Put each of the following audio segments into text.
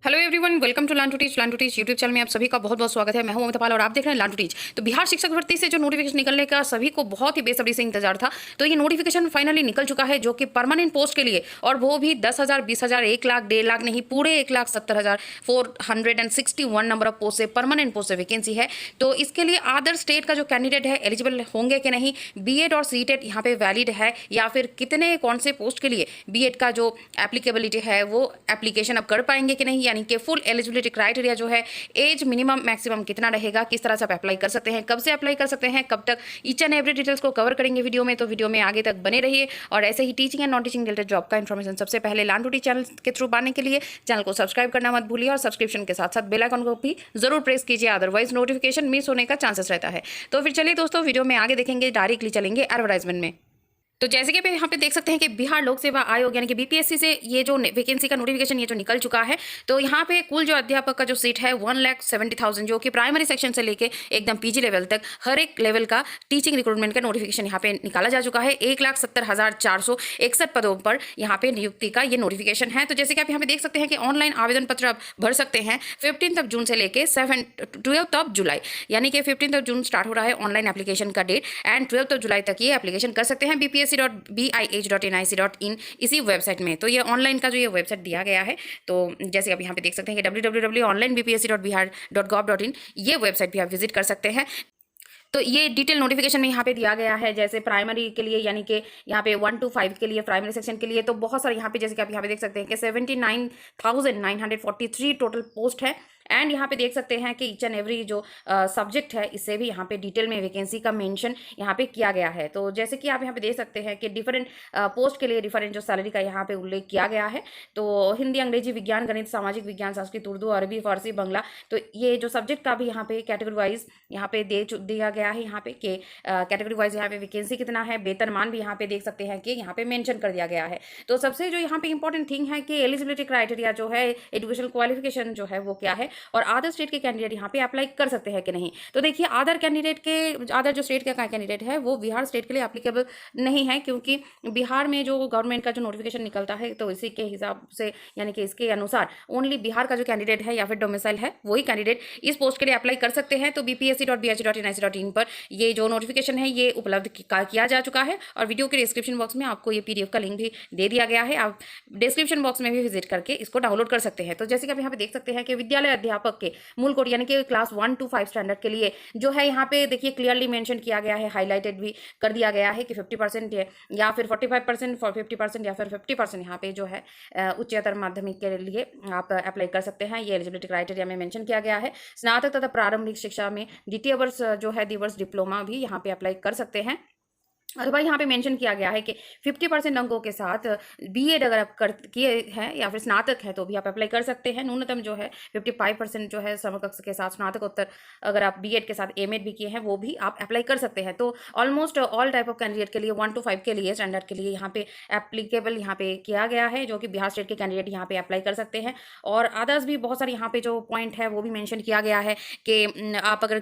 Hello everyone, welcome to learn to teach YouTube channel में आप सभी का बहुत बहुत स्वागत है। मैं हूं अमिता पाल और आप देख रहे हैं लर्न टू टीच। तो बिहार शिक्षक भर्ती से जो नोटिफिकेशन निकलने का सभी को बहुत ही बेसब्री से इंतजार था, तो ये नोटिफिकेशन फाइनली निकल चुका है, जो कि परमानेंट पोस्ट के लिए, और वो भी 10,000, 20,000, 1 लाख, 1.5 लाख नहीं, पूरे 1,70,461 नंबर ऑफ पोस्ट से, परमानेंट पोस्ट से वैकेंसी है। तो इसके लिए अदर स्टेट का जो कैंडिडेट है एलिजिबल होंगे कि नहीं, बीएड और सीटेट यहाँ पे वैलिड है या फिर कितने कौन से पोस्ट के लिए बीएड का जो एप्लीकेबिलिटी है वो एप्लीकेशन अब कर पाएंगे कि नहीं, यानी कि फुल एलिजिबिलिटी क्राइटेरिया जो है, एज मिनिमम मैक्सिमम कितना रहेगा, किस तरह से आप अप्लाई कर सकते हैं, कब से अप्लाई कर सकते हैं, कब तक, ईच एंड एवरी डिटेल्स को कवर करेंगे वीडियो में। तो वीडियो में आगे तक बने रहिए और ऐसे ही teaching and non teaching related job का इन्फॉर्मेशन सबसे पहले लर्न टू टीच चैनल के थ्रू पाने के लिए चैनल को सब्सक्राइब करना मत भूलिए और सब्सक्रिप्शन के साथ साथ बेल आइकन को भी जरूर प्रेस कीजिए, अदरवाइज नोटिफिकेशन मिस होने का चांसेस रहता है। तो फिर चलिए दोस्तों, वीडियो में आगे देखेंगे, डायरेक्टली चलेंगे एडवर्टाइजमेंट में। तो जैसे कि यहाँ पे देख सकते हैं कि बिहार लोक सेवा आयोग यानी कि बीपीएससी से ये जो वैकेंसी का नोटिफिकेशन ये जो निकल चुका है, तो यहाँ पे कुल जो अध्यापक का जो सीट है 1,70,000, जो कि प्राइमरी सेक्शन से लेके एकदम पीजी लेवल तक हर एक लेवल का टीचिंग रिक्रूटमेंट का नोटिफिकेशन यहाँ पे निकाला जा चुका है। 1,70,461 पदों पर यहाँ पे नियुक्ति का ये नोटिफिकेशन है। तो जैसे कि आप यहाँ पे देख सकते हैं कि ऑनलाइन आवेदन पत्र आप भर सकते हैं 15 जून से लेके 12 जुलाई, यानी कि 15 जून स्टार्ट हो रहा है ऑनलाइन एप्लीकेशन का डेट, एंड 12 जुलाई तक ये एप्लीकेशन कर सकते हैं bpsc.bih.nic.in इसी वेबसाइट में। तो ये ऑनलाइन का जो ये वेबसाइट दिया गया है, तो जैसे आप यहाँ पे देख सकते हैं कि www.onlinebpsc.bihar.gov.in ये वेबसाइट भी आप विजिट कर सकते हैं। तो ये डिटेल नोटिफिकेशन में यहाँ पे दिया गया है, जैसे प्राइमरी के लिए, यानी कि यहाँ पे 1 to 5 के लिए प्राइमरी सेक्शन के लिए, तो बहुत सारे यहाँ पे, जैसे कि आप यहाँ पे देख सकते हैं कि 79,943 टोटल पोस्ट है। एंड यहाँ पे देख सकते हैं कि ईच एंड एवरी जो सब्जेक्ट है, इससे भी यहाँ पे डिटेल में वैकेंसी का मेंशन यहाँ पे किया गया है। तो जैसे कि आप यहाँ पे देख सकते हैं कि डिफरेंट पोस्ट के लिए डिफरेंट जो सैलरी का यहाँ पे उल्लेख किया गया है। तो हिंदी, अंग्रेजी, विज्ञान, गणित, सामाजिक विज्ञान, संस्कृत, उर्दू, अरबी, फारसी, बंगला, तो ये जो सब्जेक्ट का भी यहाँ पे कैटेगरी वाइज यहाँ पे दिया गया है, यहाँ पे कि कैटेगरी वाइज यहाँ पे वैकेंसी कितना है, वेतनमान भी यहाँ पे देख सकते हैं कि यहाँ पे मेंशन कर दिया गया है। तो सबसे जो यहाँ पे इंपॉर्टेंट थिंग है कि एलिजिबिलिटी क्राइटेरिया जो है, एजुकेशनल क्वालिफिकेशन जो है वो क्या है, और अदर स्टेट के कैंडिडेट यहाँ पे अप्लाई कर सकते हैं कि नहीं। तो देखिए, अदर जो स्टेट का कैंडिडेट है वो बिहार स्टेट के लिए एप्लीकेबल नहीं है, क्योंकि बिहार में जो गवर्नमेंट का जो नोटिफिकेशन निकलता है, तो इसी के हिसाब से, यानी कि इसके अनुसार ओनली बिहार का जो कैंडिडेट है या फिर डोमिसाइल है वही कैंडिडेट इस पोस्ट के लिए अप्लाई कर सकते हैं। तो bpsc.bih.nic.in पर ये जो नोटिफिकेशन है ये उपलब्ध किया जा चुका है, और वीडियो के डिस्क्रिप्शन बॉक्स में आपको ये पीडीएफ का लिंक भी दे दिया गया है, आप डिस्क्रिप्शन बॉक्स में भी विजिट करके इसको डाउनलोड कर सकते हैं। तो जैसे कि आप यहाँ पे देख सकते हैं कि विद्यालय अध्यापक के मूल कोड, यानी कि क्लास 1 to 5 स्टैंडर्ड के लिए जो है, यहाँ पे देखिए क्लियरली मेंशन किया गया है, हाईलाइटेड भी कर दिया गया है कि 50% या फिर 45% फॉर 50% या फिर 50% यहाँ पे जो है उच्चतर माध्यमिक के लिए आप अप्लाई कर सकते हैं। ये एलिजिबिलिटी क्राइटेरिया में मेंशन किया गया है। स्नातक तथा प्रारंभिक शिक्षा में द्वितीय वर्ष जो है, दिवर्स डिप्लोमा भी यहाँ पे अप्लाई कर सकते हैं। और भाई यहाँ पे मेंशन किया गया है कि 50% अंकों के साथ बीएड अगर आप कर किए हैं या फिर स्नातक है तो भी आप अप्लाई कर सकते हैं। न्यूनतम जो है 55% जो है समकक्ष के साथ स्नातकोत्तर, अगर आप बीएड के साथ एमएड भी किए हैं वो भी आप अप्लाई कर सकते हैं। तो almost all type of candidate के लिए 1 to 5 के लिए स्टैंडर्ड के लिए यहाँ पे एप्लीकेबल यहाँ पे किया गया है, जो कि बिहार स्टेट के कैंडिडेट यहाँ पे अप्लाई कर सकते हैं। और अदर्स भी बहुत सारे यहाँ पे जो पॉइंट है वो भी मैंशन किया गया है कि आप अगर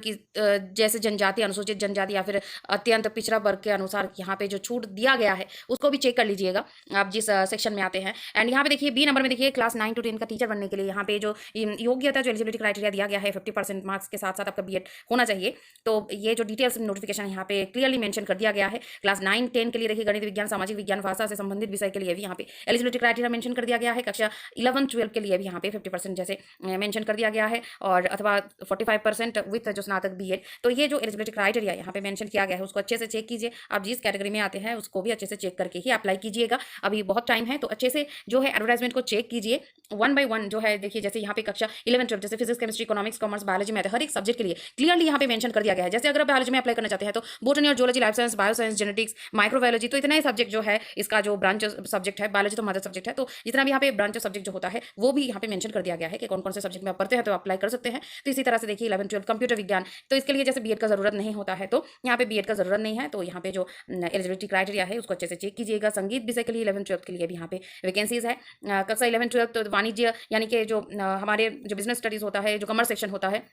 जैसे जनजाति, अनुसूचित जनजाति या फिर अत्यंत पिछड़ा वर्ग के अनुसार यहाँ पे जो छूट दिया गया है उसको भी चेक कर लीजिएगा आप जिस सेक्शन में आते हैं। एंड यहाँ पे देखिए बी नंबर में देखिए क्लास 9 to 10 का टीचर बनने के लिए यहाँ पे जो योग्यता, जो एलिजिबिलिटी क्राइटेरिया दिया गया है, 50% मार्क्स के साथ साथ आपका बीएड होना चाहिए। तो ये जो डिटेल्स नोटिफिकेशन यहाँ पे क्लियरली मेंशन कर दिया गया है। क्लास 9 10 के लिए देखिए गणित, विज्ञान, सामाजिक विज्ञान, भाषा से संबंधित विषय के लिए भी यहाँ पे एलिजिबिलिटी क्राइटेरिया मेंशन कर दिया गया है। कक्षा 11 12 के लिए भी यहाँ पे 50% जैसे मेंशन कर दिया गया है, और अथवा 45% विथ जो स्नातक बीएड। तो ये जो एलिजिबिलिटी क्राइटेरिया यहाँ पे मेंशन किया गया है उसको अच्छे से चेक कीजिए। आप जिस कैटेगरी में आते हैं उसको भी अच्छे से चेक करके ही अप्लाई कीजिएगा। अभी बहुत टाइम है, तो अच्छे से जो है एडवर्टाइजमेंट को चेक कीजिए 1 by 1। जो है देखिए, जैसे यहाँ पे कक्षा 11 12 जैसे physics, chemistry, economics, commerce, biology, math, हर एक सब्जेक्ट के लिए क्लियरली यहाँ पे मेंशन कर दिया गया है। जैसे अगर आप बायोलॉजी में अप्लाई करना चाहते हैं तो बोटनी और zoology, life science, bio science, genetics, microbiology, तो इतने सब्जेक्ट जो है, इसका जो ब्रांच सब्जेक्ट है, बायोलॉजी तो मदर सब्जेक्ट है, तो जितना भी यहाँ पे ब्रांच सब्जेक्ट जो होता है वो भी यहाँ पे मेंशन कर दिया गया है कि कौन कौन से सब्जेक्ट में आप पढ़ते हैं तो अप्लाई कर सकते हैं। तो इसी तरह से देखिए 11 12 कंप्यूटर विज्ञान, तो इसके लिए जैसे बीएड का जरूरत नहीं होता है, तो यहाँ पे बीएड का जरूरत नहीं है, तो यहाँ पे जो एलिजिबिलिटी क्राइटेरिया है उसको अच्छे से चेक कीजिएगा। संगीत विषय के लिए 11 12 के लिए भी यहाँ पे वैकेंसीज है। कक्षा 11 12 तो वाणिज्य, यानी कि जो हमारे जो बिजनेस स्टडीज होता है, जो कॉमर्स सेक्शन होता है,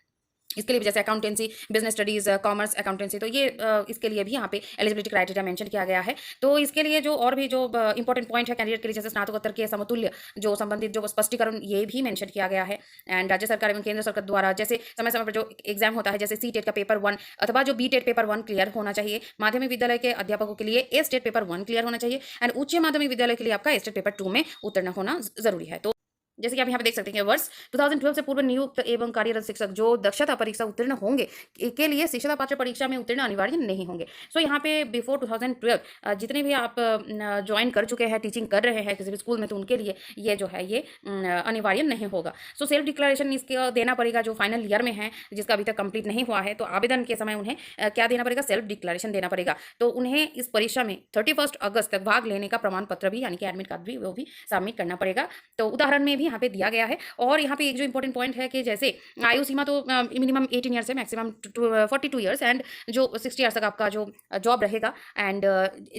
इसके लिए भी जैसे accountancy, business studies, commerce, accountancy, तो ये इसके लिए भी यहाँ पे एलिजिबिलिटी क्राइटेरिया मेंशन किया गया है। तो इसके लिए जो और भी जो इंपॉर्टेंट पॉइंट है कैंडिडेट के लिए, जैसे स्नातकोत्तर के समतुल्य जो संबंधित जो स्पष्टीकरण, ये भी मेंशन किया गया है। एंड राज्य सरकार एवं केंद्र सरकार द्वारा जैसे समय समय पर जो एग्जाम होता है, जैसे सी टेट का पेपर 1 अथवा जो बी टेट पेपर 1 क्लियर होना चाहिए, माध्यमिक विद्यालय के अध्यापकों के लिए ए स्टेट पेपर 1 क्लियर होना चाहिए, एंड उच्च माध्यमिक विद्यालय के लिए आपका ए स्टेट पेपर 2 में उत्तीर्ण होना जरूरी है। तो जैसे कि आप यहाँ पे देख सकते हैं कि वर्ष 2012 से पूर्व नियुक्त एवं कार्यरत शिक्षक जो दक्षता परीक्षा उत्तीर्ण होंगे के लिए शिक्षता पात्र परीक्षा में उत्तीर्ण अनिवार्य नहीं होंगे। सो यहाँ पे बिफोर 2012 जितने भी आप ज्वाइन कर चुके हैं, टीचिंग कर रहे हैं किसी भी स्कूल में, तो उनके लिए ये जो है ये अनिवार्य नहीं होगा। सो सेल्फ डिक्लेरेशन इसके देना पड़ेगा जो फाइनल ईयर में है, जिसका अभी तक कंप्लीट नहीं हुआ है, तो आवेदन के समय उन्हें क्या देना पड़ेगा, सेल्फ डिक्लेरेशन देना पड़ेगा। तो उन्हें इस परीक्षा में 31 अगस्त तक भाग लेने का प्रमाण पत्र भी, यानी कि एडमिट कार्ड भी, वो भी सबमिट करना पड़ेगा। तो उदाहरण में भी यहाँ पे दिया गया है। और यहाँ पे एक जो इंपॉर्टेंट पॉइंट है कि जैसे आयु सीमा तो मिनिमम 18 ईयर्स है, मैक्सिमम 42 ईयर्स, एंड जो 60 ईयर्स तक आपका जो जॉब रहेगा। एंड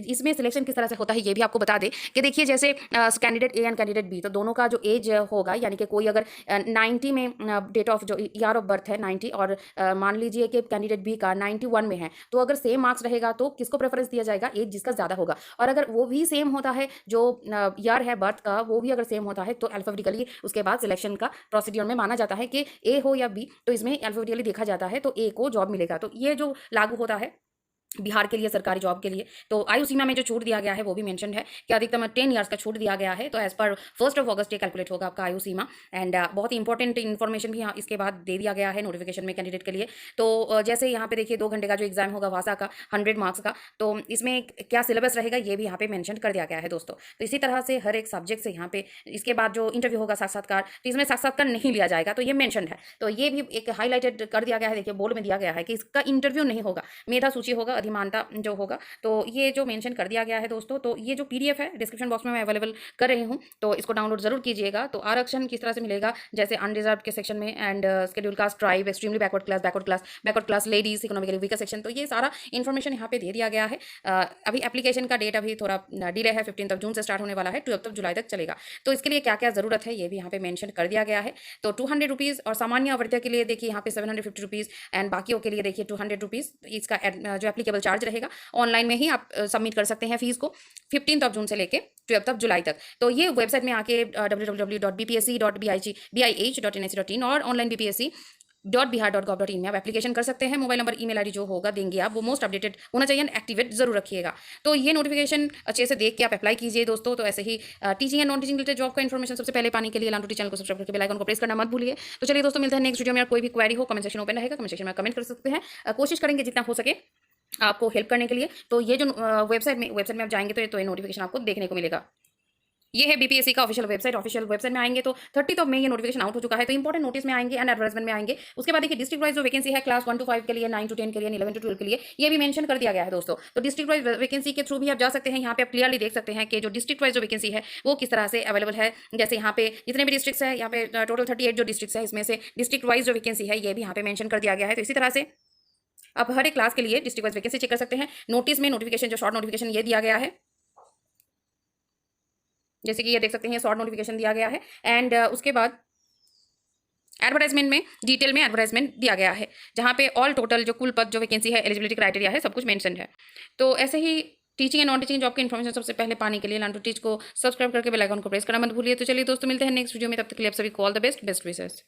इसमें सिलेक्शन किस तरह से होता है ये भी आपको बता दें कि देखिए जैसे candidate A and candidate B, तो दोनों का जो एज होगा, यानी कि कोई अगर 90 में डेट ऑफ जो ईयर ऑफ बर्थ है 90, और मान लीजिए कि कैंडिडेट बी का 91 में है, तो अगर सेम मार्क्स रहेगा तो किसको प्रेफरेंस दिया जाएगा, एज जिसका ज़्यादा होगा। और अगर वो भी सेम होता है, जो ईयर है बर्थ का वो भी अगर सेम होता है, तो अल्फाबेटिकली उसके बाद सिलेक्शन का प्रोसीड्यूर में माना जाता है कि ए हो या बी, तो इसमें अल्फाबेटिकली देखा जाता है, तो ए को जॉब मिलेगा। तो ये जो लागू होता है बिहार के लिए सरकारी जॉब के लिए। तो आयु सीमा में जो छूट दिया गया है वो भी मेंशन है कि अधिकतम 10 ईयर्स का छूट दिया गया है। तो एज पर 1 अगस्त ये कैलकुलेट होगा आपका आयु सीमा। एंड बहुत ही इंपॉर्टेंट इन्फॉर्मेशन भी यहाँ इसके बाद दे दिया गया है नोटिफिकेशन में कैंडिडेट के लिए। तो जैसे यहाँ पे देखिए 2 घंटे का जो एग्जाम होगा वासा का 100 मार्क्स का, तो इसमें क्या सिलेबस रहेगा ये भी यहाँ पे मेंशन कर दिया गया है दोस्तों। तो इसी तरह से हर एक सब्जेक्ट से यहाँ पे इसके बाद जो इंटरव्यू होगा साक्षात्कार, तो इसमें साक्षात्कार नहीं लिया जाएगा, तो ये मेंशन है। तो ये भी एक हाईलाइटेड कर दिया गया है, देखिए बोर्ड में दिया गया है कि इसका इंटरव्यू नहीं होगा, मेधा सूची होगा, अधिमानता जो होगा। तो ये जो मेंशन कर दिया गया है दोस्तों। तो ये जो पीडीएफ है डिस्क्रिप्शन बॉक्स में मैं अवेलेबल कर रही हूँ, तो इसको डाउनलोड जरूर कीजिएगा। तो आरक्षण किस तरह से मिलेगा, जैसे अनरिजर्व के सेक्शन में, and schedule caste, tribe, extremely backward class, ladies, economically weaker section, तो ये सारा इन्फॉर्मेशन यहाँ पे दे दिया गया है। अभी एप्लीकेशन का डेट अभी थोड़ा डिले है, 15 जून से स्टार्ट होने वाला है, 12 जुलाई तक चलेगा। तो इसके लिए क्या क्या जरूरत है ये भी यहाँ पे मेंशन कर दिया गया है। तो 200 रुपीज़, और सामान्य अवर्त्य के लिए देखिए यहाँ पे 750 रुपीज़, एंड बाकियों के लिए देखिए 200 रुपीज़ इसका जो एप्लीकेबल चार्ज रहेगा। ऑनलाइन में ही आप सबमिट कर सकते हैं फीस को 15 जून से लेके 12 जुलाई तक। तो ये वेबसाइट में आके www.bpsc.bih.nic.in और ऑनलाइन bpsc.bihar.gov.in में आप एप्लीकेशन कर सकते हैं। मोबाइल नंबर, ईमेल आईडी जो होगा देंगे आप, वो मोस्ट अपडेटेड होना चाहिए, एक्टिवेट जरूर रखिएगा। तो ये नोटिफिकेशन अच्छे से देख के आप अप्लाई कीजिए दोस्तों। तो ऐसे ही teaching and non teaching related job का इन्फॉर्मेशन सबसे पहले पाने के लिए लालटू चैनल को सब्सक्राइब करके बेल आइकन को प्रेस करना मत भूलिए। तो चलिए दोस्तों, मिलते हैं नेक्स्ट वीडियो में। कोई भी क्वेरी हो, कमेंट सेक्शन ओपन रहेगा, कमेंट सेक्शन में कमेंट कर सकते हैं। कोशिश करेंगे जितना हो सके आपको हेल्प करने के लिए। तो ये जो वेबसाइट में आप जाएंगे तो ये नोटिफिकेशन आपको देखने को मिलेगा। ये है बीपीएससी का ऑफिशियल वेबसाइट में आएंगे तो 30 मई ये नोटिफिकेशन आउट हो चुका है। तो इंपॉर्टेंट नोटिस में आएंगे एंड एडवर्टाइजमेंट में आएंगे। उसके बाद देखिए डिस्ट्रिक्ट वाइज जो वैकेंसी है, क्लास 1 to 5 के लिए, 9 to 10 के लिए, 11 to 12 के लिए, ये भी मेंशन कर दिया गया है दोस्तों। तो डिस्ट्रिक्ट वाइज वैकेंसी के थ्रू भी आप जा सकते हैं। यहाँ पे आप क्लियरली देख सकते हैं कि जो डिस्ट्रिक्ट वाइज जो वैकेंसी है वो किस तरह से अवेलेबल है। जैसे यहाँ पे जितने भी डिस्ट्रिक्ट है, यहाँ पे टोटल 38 जो डिस्ट्रिक्ट है, इसमें से डिस्ट्रिक्ट वाइज जो वैकेंसी है ये भी यहाँ पे मेंशन कर दिया गया है। तो इसी तरह से आप हर एक क्लास के लिए डिस्ट्रिक्ट वाइज वैकेंसी चेक कर सकते हैं। नोटिस में नोटिफिकेशन, जो शॉर्ट नोटिफिकेशन ये दिया गया है, जैसे कि ये देख सकते हैं, शॉर्ट नोटिफिकेशन दिया गया है। एंड उसके बाद एडवर्टाइजमेंट में डिटेल में एडवर्टाइजमेंट दिया गया है, जहाँ पे ऑल टोटल जो कुल पद, जो वैकेंसी है, एलिजिबिलिटी क्राइटेरिया है, सब कुछ मेंशन है। तो ऐसे ही teaching and non teaching job की इन्फॉर्मेशन सबसे पहले पाने के लिए लालटू टीच को सब्सक्राइब करके बेल आइकन को प्रेस करना मत भूलिए। तो चलिए दोस्तों, मिलते हैं नेक्स्ट वीडियो में, तब तक के लिए आप सभी को ऑल द बेस्ट विशेस।